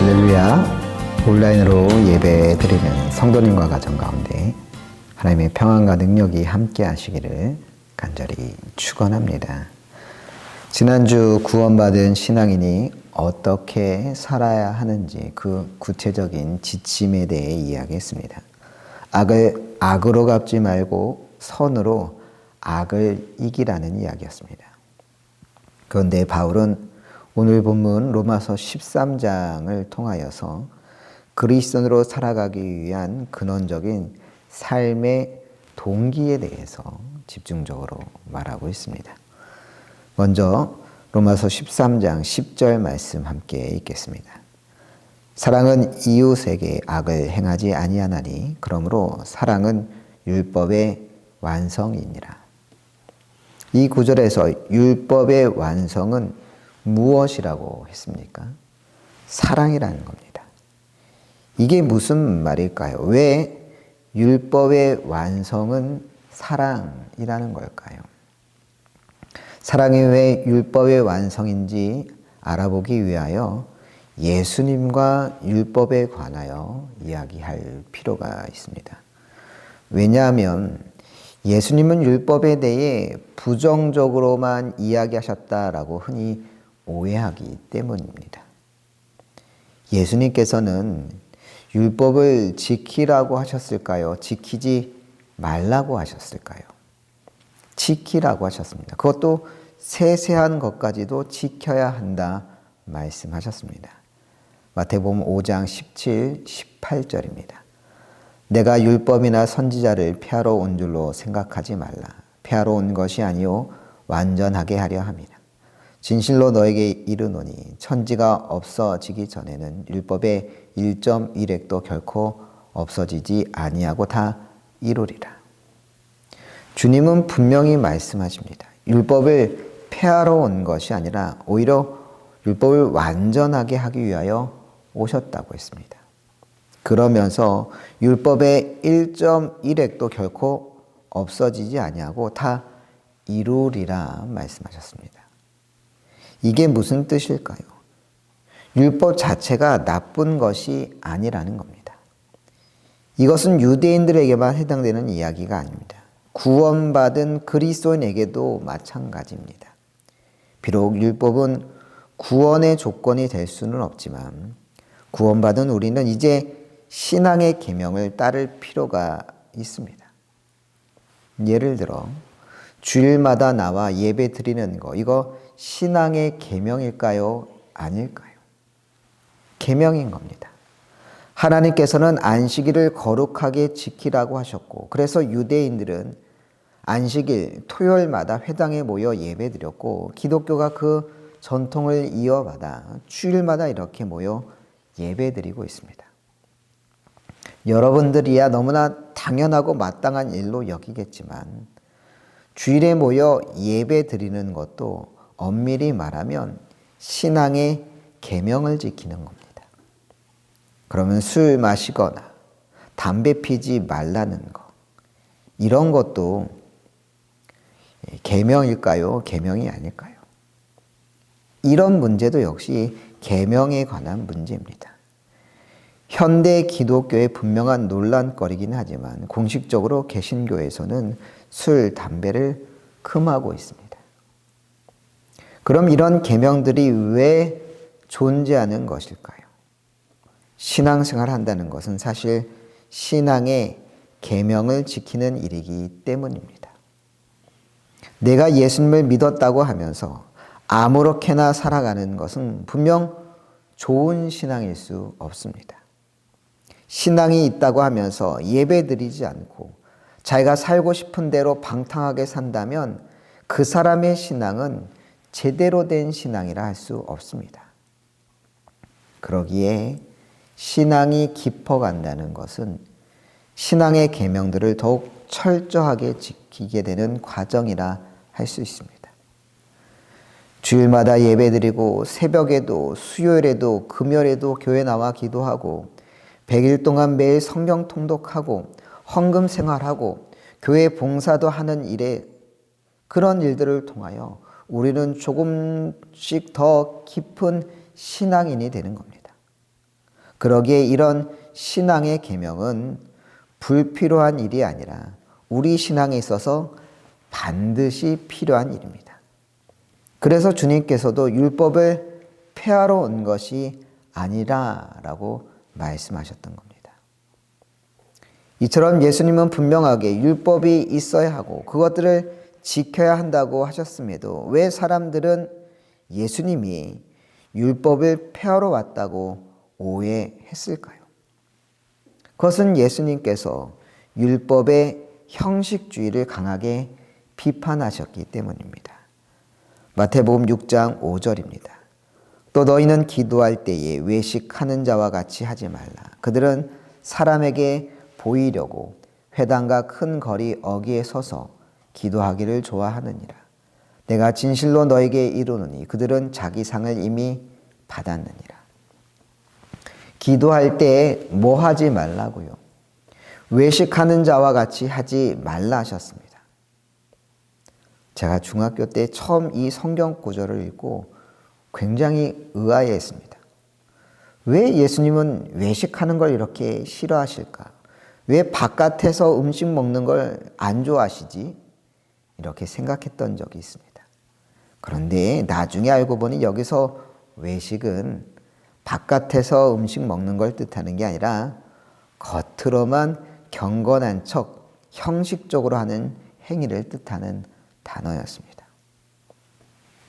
할렐루야. 온라인으로 예배 드리는 성도님과 가정 가운데 하나님의 평안과 능력이 함께 하시기를 간절히 축원합니다. 지난주 구원받은 신앙인이 어떻게 살아야 하는지 그 구체적인 지침에 대해 이야기했습니다. 악을 악으로 갚지 말고 선으로 악을 이기라는 이야기였습니다. 그런데 바울은 오늘 본문 로마서 13장을 통하여서 그리스도인으로 살아가기 위한 근원적인 삶의 동기에 대해서 집중적으로 말하고 있습니다. 먼저 로마서 13장 10절 말씀 함께 읽겠습니다. 사랑은 이웃에게 악을 행하지 아니하나니 그러므로 사랑은 율법의 완성이니라. 이 구절에서 율법의 완성은 무엇이라고 했습니까? 사랑이라는 겁니다. 이게 무슨 말일까요? 왜 율법의 완성은 사랑이라는 걸까요? 사랑이 왜 율법의 완성인지 알아보기 위하여 예수님과 율법에 관하여 이야기할 필요가 있습니다. 왜냐하면 예수님은 율법에 대해 부정적으로만 이야기하셨다라고 흔히 오해하기 때문입니다. 예수님께서는 율법을 지키라고 하셨을까요? 지키지 말라고 하셨을까요? 지키라고 하셨습니다. 그것도 세세한 것까지도 지켜야 한다 말씀하셨습니다. 마태복음 5장 17, 18절입니다. 내가 율법이나 선지자를 폐하러 온 줄로 생각하지 말라. 폐하러 온 것이 아니요 완전하게 하려 함이라. 진실로 너에게 이르노니 천지가 없어지기 전에는 율법의 1.1획도 결코 없어지지 아니하고 다 이루리라. 주님은 분명히 말씀하십니다. 율법을 폐하러 온 것이 아니라 오히려 율법을 완전하게 하기 위하여 오셨다고 했습니다. 그러면서 율법의 1.1획도 결코 없어지지 아니하고 다 이루리라 말씀하셨습니다. 이게 무슨 뜻일까요? 율법 자체가 나쁜 것이 아니라는 겁니다. 이것은 유대인들에게만 해당되는 이야기가 아닙니다. 구원받은 그리스도인에게도 마찬가지입니다. 비록 율법은 구원의 조건이 될 수는 없지만 구원받은 우리는 이제 신앙의 계명을 따를 필요가 있습니다. 예를 들어 주일마다 나와 예배 드리는 거, 이거 신앙의 계명일까요? 아닐까요? 계명인 겁니다. 하나님께서는 안식일을 거룩하게 지키라고 하셨고, 그래서 유대인들은 안식일 토요일마다 회당에 모여 예배 드렸고, 기독교가 그 전통을 이어받아 주일마다 이렇게 모여 예배 드리고 있습니다. 여러분들이야 너무나 당연하고 마땅한 일로 여기겠지만 주일에 모여 예배 드리는 것도 엄밀히 말하면 신앙의 계명을 지키는 겁니다. 그러면 술 마시거나 담배 피지 말라는 거, 이런 것도 계명일까요? 계명이 아닐까요? 이런 문제도 역시 계명에 관한 문제입니다. 현대 기독교의 분명한 논란거리긴 하지만 공식적으로 개신교에서는 술, 담배를 금하고 있습니다. 그럼 이런 계명들이 왜 존재하는 것일까요? 신앙생활을 한다는 것은 사실 신앙의 계명을 지키는 일이기 때문입니다. 내가 예수님을 믿었다고 하면서 아무렇게나 살아가는 것은 분명 좋은 신앙일 수 없습니다. 신앙이 있다고 하면서 예배드리지 않고 자기가 살고 싶은 대로 방탕하게 산다면 그 사람의 신앙은 제대로 된 신앙이라 할 수 없습니다. 그러기에 신앙이 깊어간다는 것은 신앙의 계명들을 더욱 철저하게 지키게 되는 과정이라 할 수 있습니다. 주일마다 예배드리고 새벽에도 수요일에도 금요일에도 교회 나와 기도하고 100일 동안 매일 성경 통독하고 헌금 생활하고 교회 봉사도 하는 일에 그런 일들을 통하여 우리는 조금씩 더 깊은 신앙인이 되는 겁니다. 그러기에 이런 신앙의 계명은 불필요한 일이 아니라 우리 신앙에 있어서 반드시 필요한 일입니다. 그래서 주님께서도 율법을 폐하러 온 것이 아니라라고 말씀하셨던 겁니다. 이처럼 예수님은 분명하게 율법이 있어야 하고 그것들을 지켜야 한다고 하셨음에도 왜 사람들은 예수님이 율법을 폐하러 왔다고 오해했을까요? 그것은 예수님께서 율법의 형식주의를 강하게 비판하셨기 때문입니다. 마태복음 6장 5절입니다. 또 너희는 기도할 때에 외식하는 자와 같이 하지 말라. 그들은 사람에게 보이려고 회당과 큰 거리 어귀에 서서 기도하기를 좋아하느니라. 내가 진실로 너에게 이르노니 그들은 자기 상을 이미 받았느니라. 기도할 때에 뭐 하지 말라고요? 외식하는 자와 같이 하지 말라 하셨습니다. 제가 중학교 때 처음 이 성경 구절을 읽고 굉장히 의아해했습니다. 왜 예수님은 외식하는 걸 이렇게 싫어하실까? 왜 바깥에서 음식 먹는 걸 안 좋아하시지? 이렇게 생각했던 적이 있습니다. 그런데 나중에 알고 보니 여기서 외식은 바깥에서 음식 먹는 걸 뜻하는 게 아니라 겉으로만 경건한 척 형식적으로 하는 행위를 뜻하는 단어였습니다.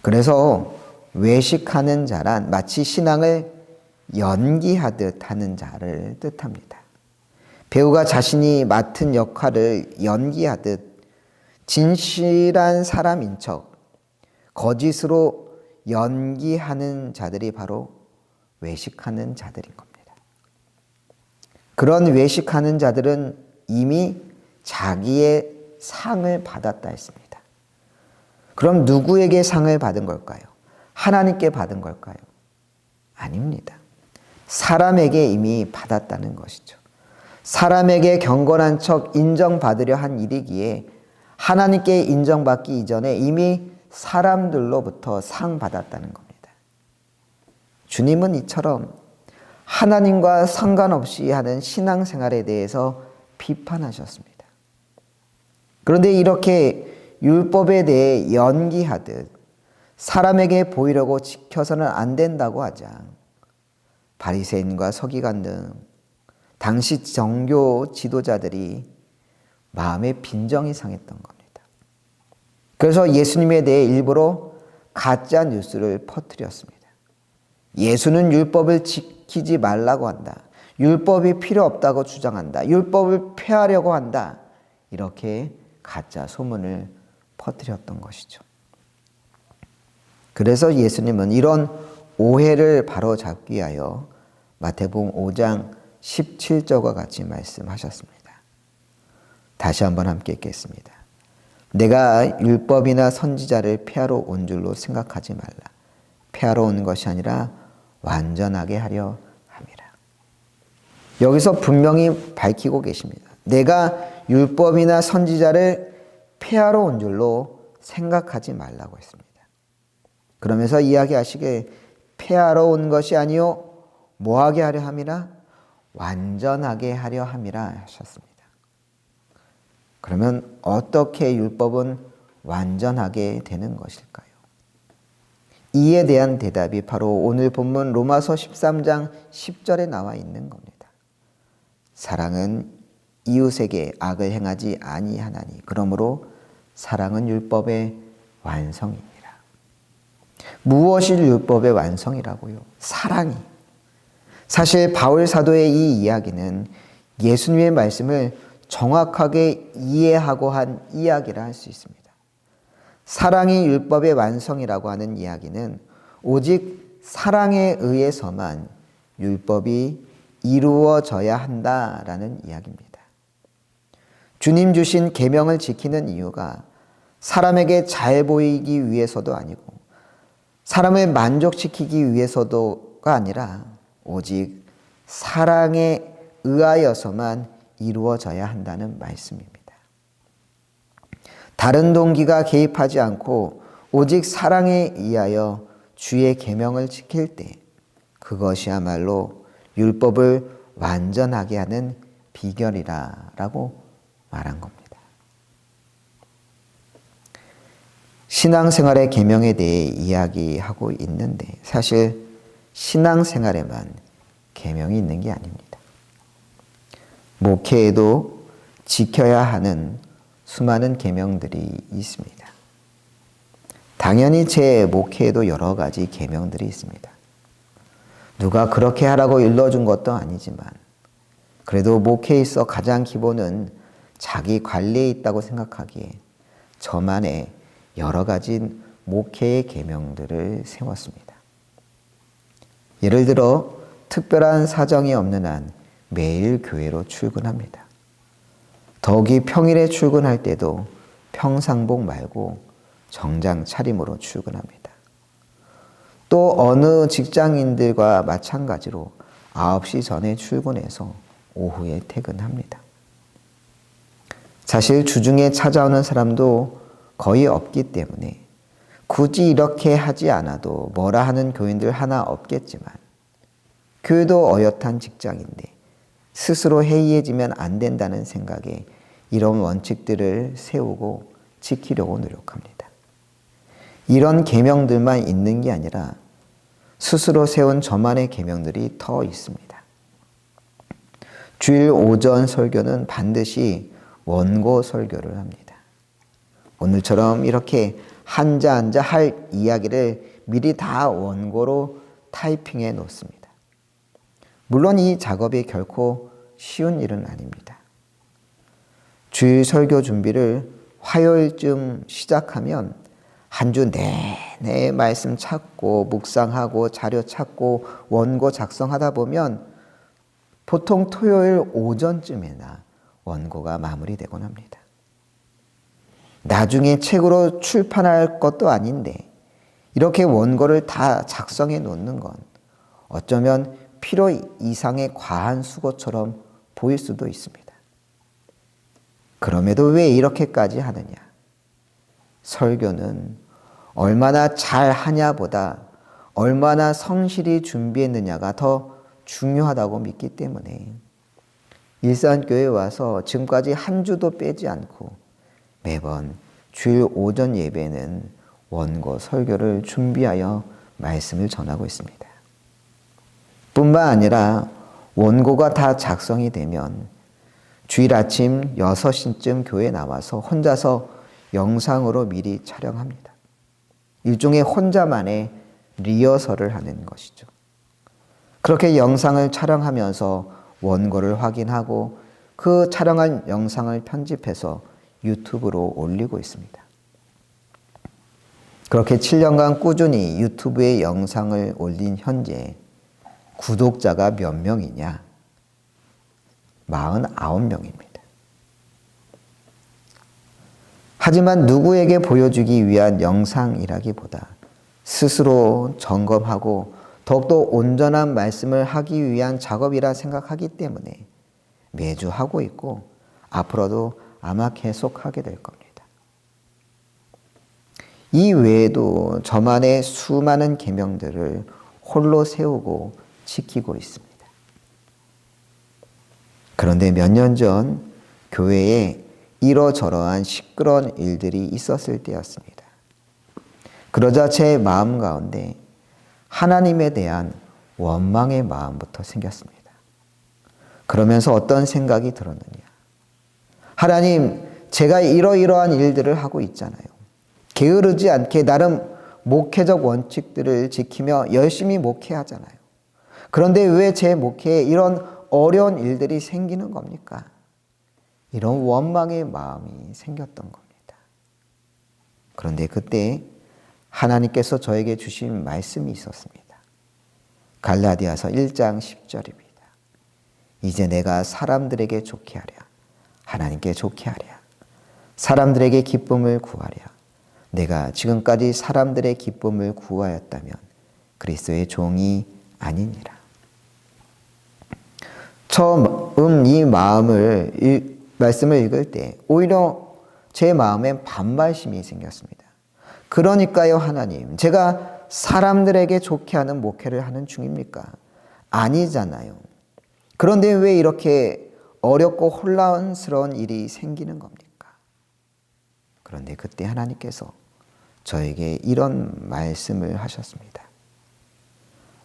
그래서 외식하는 자란 마치 신앙을 연기하듯 하는 자를 뜻합니다. 배우가 자신이 맡은 역할을 연기하듯 진실한 사람인 척 거짓으로 연기하는 자들이 바로 외식하는 자들인 겁니다. 그런 외식하는 자들은 이미 자기의 상을 받았다 했습니다. 그럼 누구에게 상을 받은 걸까요? 하나님께 받은 걸까요? 아닙니다. 사람에게 이미 받았다는 것이죠. 사람에게 경건한 척 인정받으려 한 일이기에 하나님께 인정받기 이전에 이미 사람들로부터 상 받았다는 겁니다. 주님은 이처럼 하나님과 상관없이 하는 신앙생활에 대해서 비판하셨습니다. 그런데 이렇게 율법에 대해 연기하듯 사람에게 보이려고 지켜서는 안 된다고 하자 바리새인과 서기관 등 당시 정교 지도자들이 마음에 빈정이 상했던 겁니다. 그래서 예수님에 대해 일부러 가짜 뉴스를 퍼뜨렸습니다. 예수는 율법을 지키지 말라고 한다. 율법이 필요 없다고 주장한다. 율법을 폐하려고 한다. 이렇게 가짜 소문을 퍼뜨렸던 것이죠. 그래서 예수님은 이런 오해를 바로잡기 위하여 마태복음 5장 17절과 같이 말씀하셨습니다. 다시 한번 함께 읽겠습니다. 내가 율법이나 선지자를 폐하러 온 줄로 생각하지 말라. 폐하러 온 것이 아니라 완전하게 하려 함이라. 여기서 분명히 밝히고 계십니다. 내가 율법이나 선지자를 폐하러 온 줄로 생각하지 말라고 했습니다. 그러면서 이야기하시기에 폐하러 온 것이 아니요 뭐하게 하려 함이라? 완전하게 하려 함이라 하셨습니다. 그러면 어떻게 율법은 완전하게 되는 것일까요? 이에 대한 대답이 바로 오늘 본문 로마서 13장 10절에 나와 있는 겁니다. 사랑은 이웃에게 악을 행하지 아니하나니 그러므로 사랑은 율법의 완성이니라. 무엇이 율법의 완성이라고요? 사랑이. 사실 바울 사도의 이 이야기는 예수님의 말씀을 정확하게 이해하고 한 이야기라 할 수 있습니다. 사랑이 율법의 완성이라고 하는 이야기는 오직 사랑에 의해서만 율법이 이루어져야 한다라는 이야기입니다. 주님 주신 계명을 지키는 이유가 사람에게 잘 보이기 위해서도 아니고 사람을 만족시키기 위해서도가 아니라 오직 사랑에 의하여서만 이루어져야 한다는 말씀입니다. 다른 동기가 개입하지 않고 오직 사랑에 의하여 주의 계명을 지킬 때 그것이야말로 율법을 완전하게 하는 비결이라고 말한 겁니다. 신앙생활의 계명에 대해 이야기하고 있는데 사실 신앙생활에만 계명이 있는 게 아닙니다. 목회에도 지켜야 하는 수많은 계명들이 있습니다. 당연히 제 목회에도 여러 가지 계명들이 있습니다. 누가 그렇게 하라고 일러준 것도 아니지만 그래도 목회에 있어 가장 기본은 자기 관리에 있다고 생각하기에 저만의 여러 가지 목회의 계명들을 세웠습니다. 예를 들어 특별한 사정이 없는 한 매일 교회로 출근합니다. 더욱이 평일에 출근할 때도 평상복 말고 정장 차림으로 출근합니다. 또 어느 직장인들과 마찬가지로 9시 전에 출근해서 오후에 퇴근합니다. 사실 주중에 찾아오는 사람도 거의 없기 때문에 굳이 이렇게 하지 않아도 뭐라 하는 교인들 하나 없겠지만 교회도 어엿한 직장인데 스스로 해이해지면 안 된다는 생각에 이런 원칙들을 세우고 지키려고 노력합니다. 이런 계명들만 있는 게 아니라 스스로 세운 저만의 계명들이 더 있습니다. 주일 오전 설교는 반드시 원고 설교를 합니다. 오늘처럼 이렇게 한자 할 이야기를 미리 다 원고로 타이핑해 놓습니다. 물론 이 작업이 결코 쉬운 일은 아닙니다. 주일 설교 준비를 화요일쯤 시작하면 한 주 내내 말씀 찾고 묵상하고 자료 찾고 원고 작성하다 보면 보통 토요일 오전쯤에나 원고가 마무리되곤 합니다. 나중에 책으로 출판할 것도 아닌데 이렇게 원고를 다 작성해 놓는 건 어쩌면 필요 이상의 과한 수고처럼 보일 수도 있습니다. 그럼에도 왜 이렇게까지 하느냐? 설교는 얼마나 잘 하냐보다 얼마나 성실히 준비했느냐가 더 중요하다고 믿기 때문에 일산교회에 와서 지금까지 한 주도 빼지 않고 매번 주일 오전 예배는 원고 설교를 준비하여 말씀을 전하고 있습니다. 뿐만 아니라 원고가 다 작성이 되면 주일 아침 6시쯤 교회에 나와서 혼자서 영상으로 미리 촬영합니다. 일종의 혼자만의 리허설을 하는 것이죠. 그렇게 영상을 촬영하면서 원고를 확인하고 그 촬영한 영상을 편집해서 유튜브로 올리고 있습니다. 그렇게 7년간 꾸준히 유튜브에 영상을 올린 현재 구독자가 몇 명이냐? 49명입니다. 하지만 누구에게 보여주기 위한 영상이라기보다 스스로 점검하고 더욱더 온전한 말씀을 하기 위한 작업이라 생각하기 때문에 매주 하고 있고 앞으로도 아마 계속하게 될 겁니다. 이 외에도 저만의 수많은 계명들을 홀로 세우고 지키고 있습니다. 그런데 몇 년 전 교회에 이러저러한 시끄러운 일들이 있었을 때였습니다. 그러자 제 마음 가운데 하나님에 대한 원망의 마음부터 생겼습니다. 그러면서 어떤 생각이 들었느냐? 하나님, 제가 이러이러한 일들을 하고 있잖아요. 게으르지 않게 나름 목회적 원칙들을 지키며 열심히 목회하잖아요. 그런데 왜 제 목회에 이런 어려운 일들이 생기는 겁니까? 이런 원망의 마음이 생겼던 겁니다. 그런데 그때 하나님께서 저에게 주신 말씀이 있었습니다. 갈라디아서 1장 10절입니다. 이제 내가 사람들에게 좋게 하랴, 하나님께 좋게 하랴, 사람들에게 기쁨을 구하랴. 내가 지금까지 사람들의 기쁨을 구하였다면 그리스도의 종이 아니니라. 처음 이 말씀을 읽을 때 오히려 제 마음에 반발심이 생겼습니다. 그러니까요, 하나님, 제가 사람들에게 좋게 하는 목회를 하는 중입니까? 아니잖아요. 그런데 왜 이렇게 어렵고 혼란스러운 일이 생기는 겁니까? 그런데 그때 하나님께서 저에게 이런 말씀을 하셨습니다.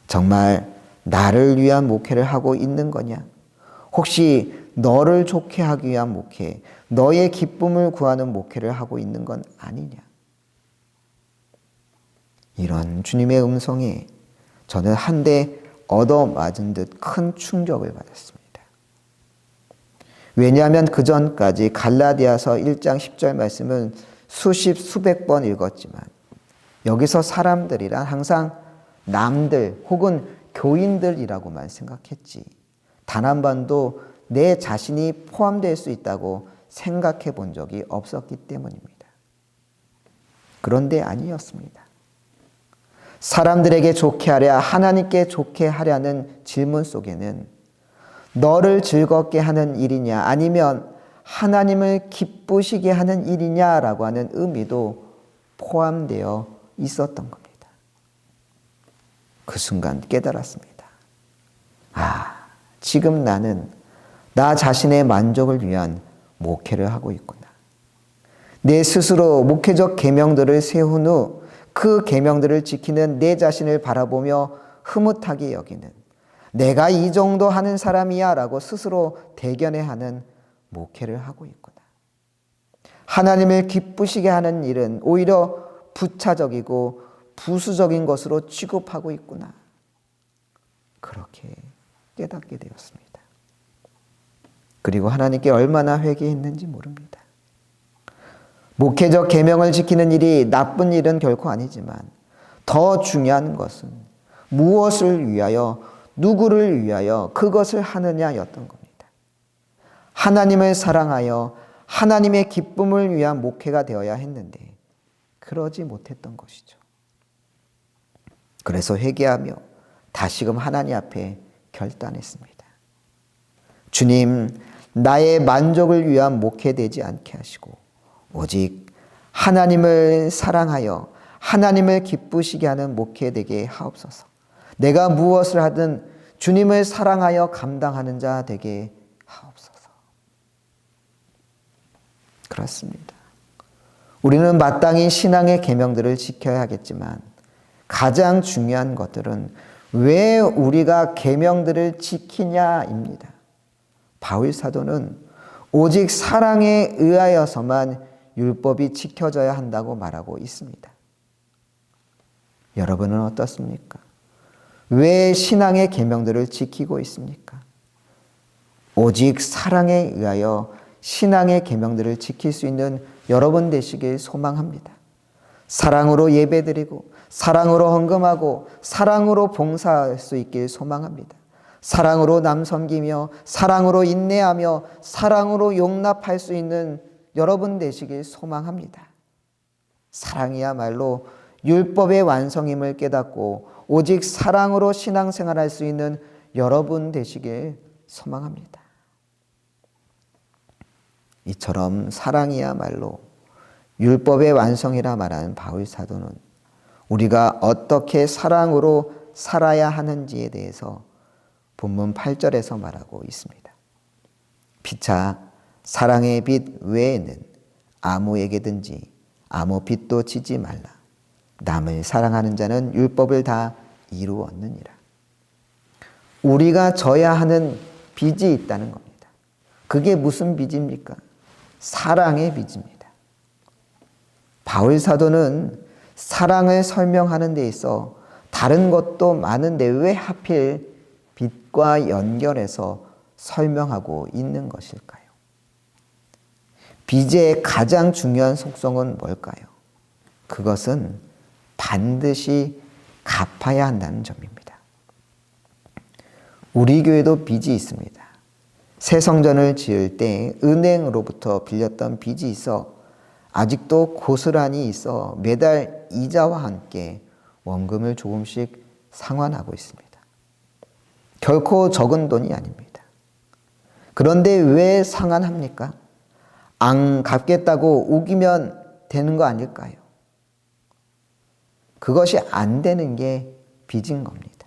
정말 나를 위한 목회를 하고 있는 거냐? 혹시 너를 좋게 하기 위한 목회, 너의 기쁨을 구하는 목회를 하고 있는 건 아니냐? 이런 주님의 음성에 저는 한 대 얻어맞은 듯 큰 충격을 받았습니다. 왜냐하면 그 전까지 갈라디아서 1장 10절 말씀은 수백 번 읽었지만 여기서 사람들이란 항상 남들 혹은 교인들이라고만 생각했지 단 한 번도 내 자신이 포함될 수 있다고 생각해 본 적이 없었기 때문입니다. 그런데 아니었습니다. 사람들에게 좋게 하랴 하나님께 좋게 하랴는 질문 속에는 너를 즐겁게 하는 일이냐 아니면 하나님을 기쁘시게 하는 일이냐라고 하는 의미도 포함되어 있었던 겁니다. 그 순간 깨달았습니다. 지금 나는 나 자신의 만족을 위한 목회를 하고 있구나. 내 스스로 목회적 계명들을 세운 후 그 계명들을 지키는 내 자신을 바라보며 흐뭇하게 여기는 내가 이 정도 하는 사람이야 라고 스스로 대견해하는 목회를 하고 있구나. 하나님을 기쁘시게 하는 일은 오히려 부차적이고 부수적인 것으로 취급하고 있구나. 그렇게 깨닫게 되었습니다. 그리고 하나님께 얼마나 회개했는지 모릅니다. 목회적 계명을 지키는 일이 나쁜 일은 결코 아니지만 더 중요한 것은 무엇을 위하여 누구를 위하여 그것을 하느냐였던 겁니다. 하나님을 사랑하여 하나님의 기쁨을 위한 목회가 되어야 했는데 그러지 못했던 것이죠. 그래서 회개하며 다시금 하나님 앞에 결단했습니다. 주님, 나의 만족을 위한 목회되지 않게 하시고 오직 하나님을 사랑하여 하나님을 기쁘시게 하는 목회되게 하옵소서. 내가 무엇을 하든 주님을 사랑하여 감당하는 자 되게 하옵소서. 그렇습니다. 우리는 마땅히 신앙의 계명들을 지켜야 하겠지만 가장 중요한 것들은 왜 우리가 계명들을 지키냐입니다. 바울 사도는 오직 사랑에 의하여서만 율법이 지켜져야 한다고 말하고 있습니다. 여러분은 어떻습니까? 왜 신앙의 계명들을 지키고 있습니까? 오직 사랑에 의하여 신앙의 계명들을 지킬 수 있는 여러분 되시길 소망합니다. 사랑으로 예배드리고 사랑으로 헌금하고 사랑으로 봉사할 수 있길 소망합니다. 사랑으로 남 섬기며 사랑으로 인내하며 사랑으로 용납할 수 있는 여러분 되시길 소망합니다. 사랑이야말로 율법의 완성임을 깨닫고 오직 사랑으로 신앙생활할 수 있는 여러분 되시길 소망합니다. 이처럼 사랑이야말로 율법의 완성이라 말하는 바울 사도는 우리가 어떻게 사랑으로 살아야 하는지에 대해서 본문 8절에서 말하고 있습니다. 피차 사랑의 빛 외에는 아무에게든지 아무 빛도 지지 말라. 남을 사랑하는 자는 율법을 다 이루었느니라. 우리가 져야 하는 빚이 있다는 겁니다. 그게 무슨 빚입니까? 사랑의 빚입니다. 바울 사도는 사랑을 설명하는 데 있어 다른 것도 많은데 왜 하필 빛과 연결해서 설명하고 있는 것일까요? 빚의 가장 중요한 속성은 뭘까요? 그것은 반드시 갚아야 한다는 점입니다. 우리 교회도 빚이 있습니다. 새 성전을 지을 때 은행으로부터 빌렸던 빚이 있어 아직도 고스란히 있어 매달 이자와 함께 원금을 조금씩 상환하고 있습니다. 결코 적은 돈이 아닙니다. 그런데 왜 상환합니까? 안 갚겠다고 우기면 되는 거 아닐까요? 그것이 안 되는 게 빚인 겁니다.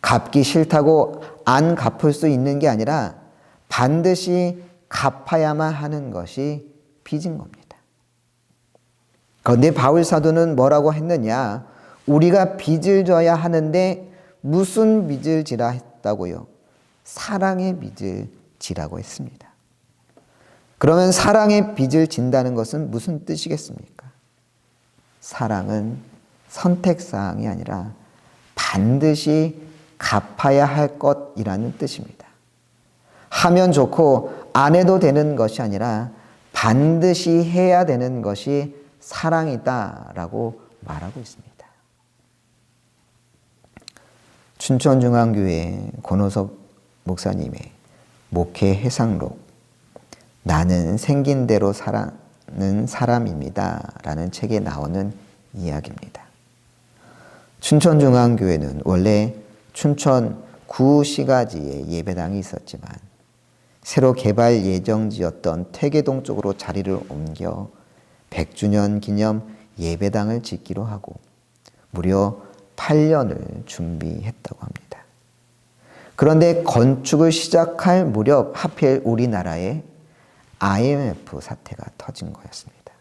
갚기 싫다고 안 갚을 수 있는 게 아니라 반드시 갚아야만 하는 것이 빚인 겁니다. 그런데 바울 사도는 뭐라고 했느냐? 우리가 빚을 져야 하는데 무슨 빚을 지라 했다고요? 사랑의 빚을 지라고 했습니다. 그러면 사랑의 빚을 진다는 것은 무슨 뜻이겠습니까? 사랑은 선택사항이 아니라 반드시 갚아야 할 것이라는 뜻입니다. 하면 좋고 안 해도 되는 것이 아니라 반드시 해야 되는 것이 사랑이다라고 말하고 있습니다. 춘천중앙교회 권호석 목사님의 목회 해상록 나는 생긴 대로 사는 사람입니다 라는 책에 나오는 이야기입니다. 춘천중앙교회는 원래 춘천 구시가지에 예배당이 있었지만 새로 개발 예정지였던 퇴계동 쪽으로 자리를 옮겨 100주년 기념 예배당을 짓기로 하고 무려 8년을 준비했다고 합니다. 그런데 건축을 시작할 무렵 하필 우리나라에 IMF 사태가 터진 거였습니다.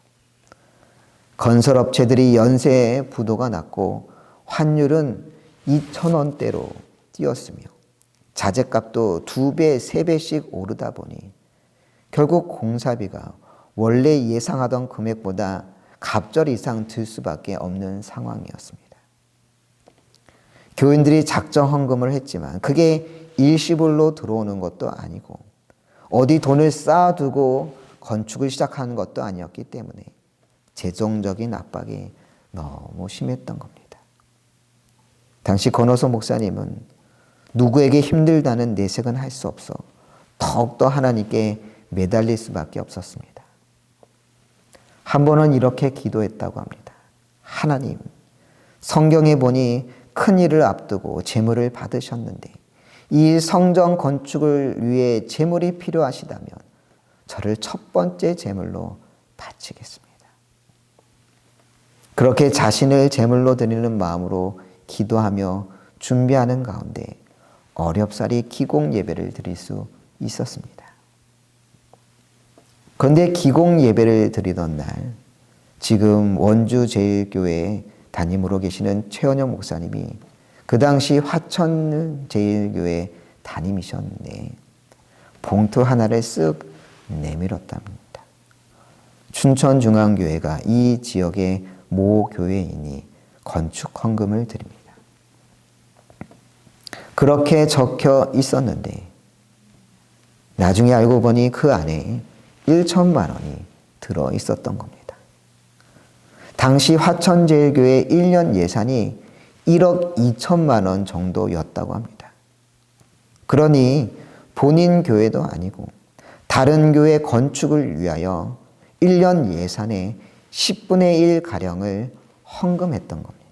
건설업체들이 연쇄 부도가 났고 환율은 2,000원대로 뛰었으며 자재값도 2배, 3배씩 오르다 보니 결국 공사비가 원래 예상하던 금액보다 갑절 이상 들 수밖에 없는 상황이었습니다. 교인들이 작정 헌금을 했지만 그게 일시불로 들어오는 것도 아니고 어디 돈을 쌓아두고 건축을 시작하는 것도 아니었기 때문에 재정적인 압박이 너무 심했던 겁니다. 당시 권호석 목사님은 누구에게 힘들다는 내색은 할 수 없어 더욱더 하나님께 매달릴 수밖에 없었습니다. 한 번은 이렇게 기도했다고 합니다. 하나님, 성경에 보니 큰 일을 앞두고 재물을 받으셨는데 이 성전 건축을 위해 재물이 필요하시다면 저를 첫 번째 재물로 바치겠습니다. 그렇게 자신을 재물로 드리는 마음으로 기도하며 준비하는 가운데 어렵사리 기공 예배를 드릴 수 있었습니다. 그런데 기공 예배를 드리던 날 지금 원주제일교회 담임으로 계시는 최원영 목사님이 그 당시 화천제일교회 담임이셨는데 봉투 하나를 쓱 내밀었답니다. 춘천중앙교회가 이 지역의 모 교회이니 건축 헌금을 드립니다. 그렇게 적혀 있었는데 나중에 알고 보니 그 안에 1천만 원이 들어 있었던 겁니다. 당시 화천제일교회 1년 예산이 1억 2천만 원 정도였다고 합니다. 그러니 본인 교회도 아니고 다른 교회 건축을 위하여 1년 예산의 10분의 1가량을 헌금했던 겁니다.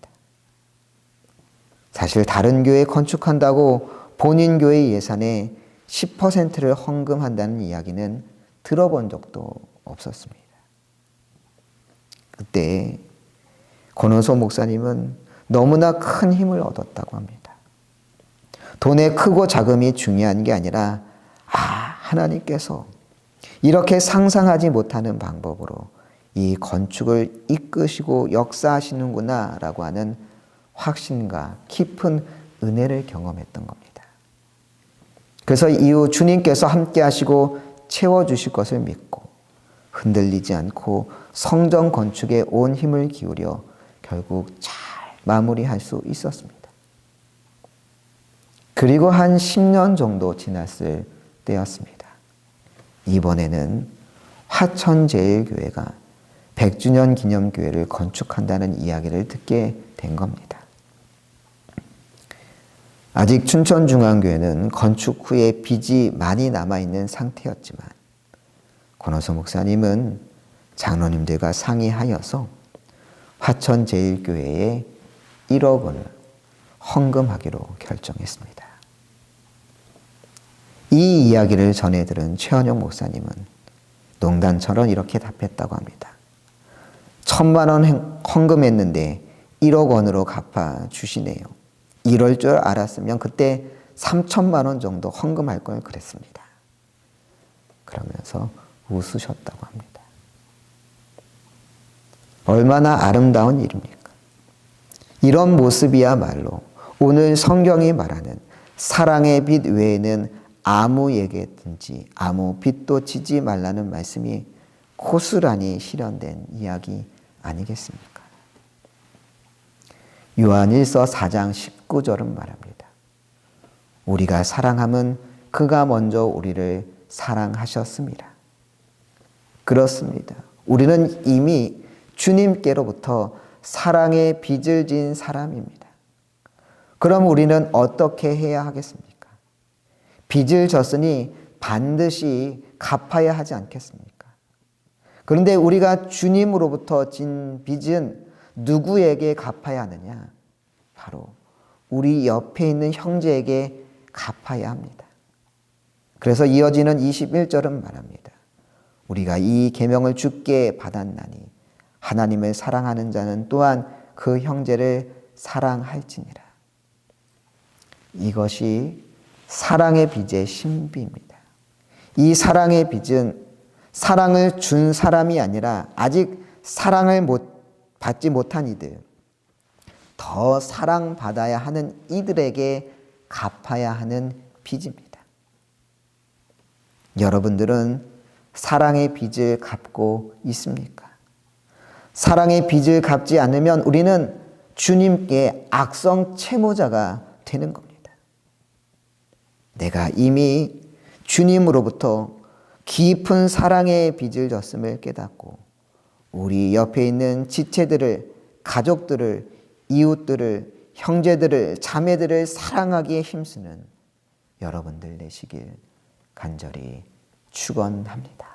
사실 다른 교회 건축한다고 본인 교회 예산의 10%를 헌금한다는 이야기는 들어본 적도 없었습니다. 그때 권호석 목사님은 너무나 큰 힘을 얻었다고 합니다. 돈의 크고 작음이 중요한 게 아니라 하나님께서 이렇게 상상하지 못하는 방법으로 이 건축을 이끄시고 역사하시는구나 라고 하는 확신과 깊은 은혜를 경험했던 겁니다. 그래서 이후 주님께서 함께 하시고 채워주실 것을 믿고 흔들리지 않고 성전 건축에 온 힘을 기울여 결국 잘 마무리할 수 있었습니다. 그리고 한 10년 정도 지났을 때였습니다. 이번에는 화천제일교회가 100주년 기념교회를 건축한다는 이야기를 듣게 된 겁니다. 아직 춘천중앙교회는 건축 후에 빚이 많이 남아있는 상태였지만 권호석 목사님은 장로님들과 상의하여서 화천제일교회에 1억 원을 헌금하기로 결정했습니다. 이 이야기를 전해 들은 최원영 목사님은 농담처럼 이렇게 답했다고 합니다. 1,000만 원 헌금했는데 1억 원으로 갚아 주시네요. 이럴 줄 알았으면 그때 3천만 원 정도 헌금할 걸 그랬습니다. 그러면서 웃으셨다고 합니다. 얼마나 아름다운 일입니까? 이런 모습이야말로 오늘 성경이 말하는 사랑의 빛 외에는 아무에게든지 아무 빛도 지지 말라는 말씀이 고스란히 실현된 이야기 아니겠습니까? 요한일서 4장 19절은 말합니다. 우리가 사랑함은 그가 먼저 우리를 사랑하셨습니다. 그렇습니다. 우리는 이미 주님께로부터 사랑의 빚을 진 사람입니다. 그럼 우리는 어떻게 해야 하겠습니까? 빚을 졌으니 반드시 갚아야 하지 않겠습니까? 그런데 우리가 주님으로부터 진 빚은 누구에게 갚아야 하느냐? 바로 우리 옆에 있는 형제에게 갚아야 합니다. 그래서 이어지는 21절은 말합니다. 우리가 이 계명을 주께 받았나니 하나님을 사랑하는 자는 또한 그 형제를 사랑할지니라. 이것이 사랑의 빚의 신비입니다. 이 사랑의 빚은 사랑을 준 사람이 아니라 아직 사랑을 받지 못한 이들, 더 사랑받아야 하는 이들에게 갚아야 하는 빚입니다. 여러분들은 사랑의 빚을 갚고 있습니까? 사랑의 빚을 갚지 않으면 우리는 주님께 악성 채무자가 되는 겁니다. 내가 이미 주님으로부터 깊은 사랑의 빚을 졌음을 깨닫고 우리 옆에 있는 지체들을, 가족들을, 이웃들을, 형제들을, 자매들을 사랑하기에 힘쓰는 여러분들 되시길 간절히 축원합니다.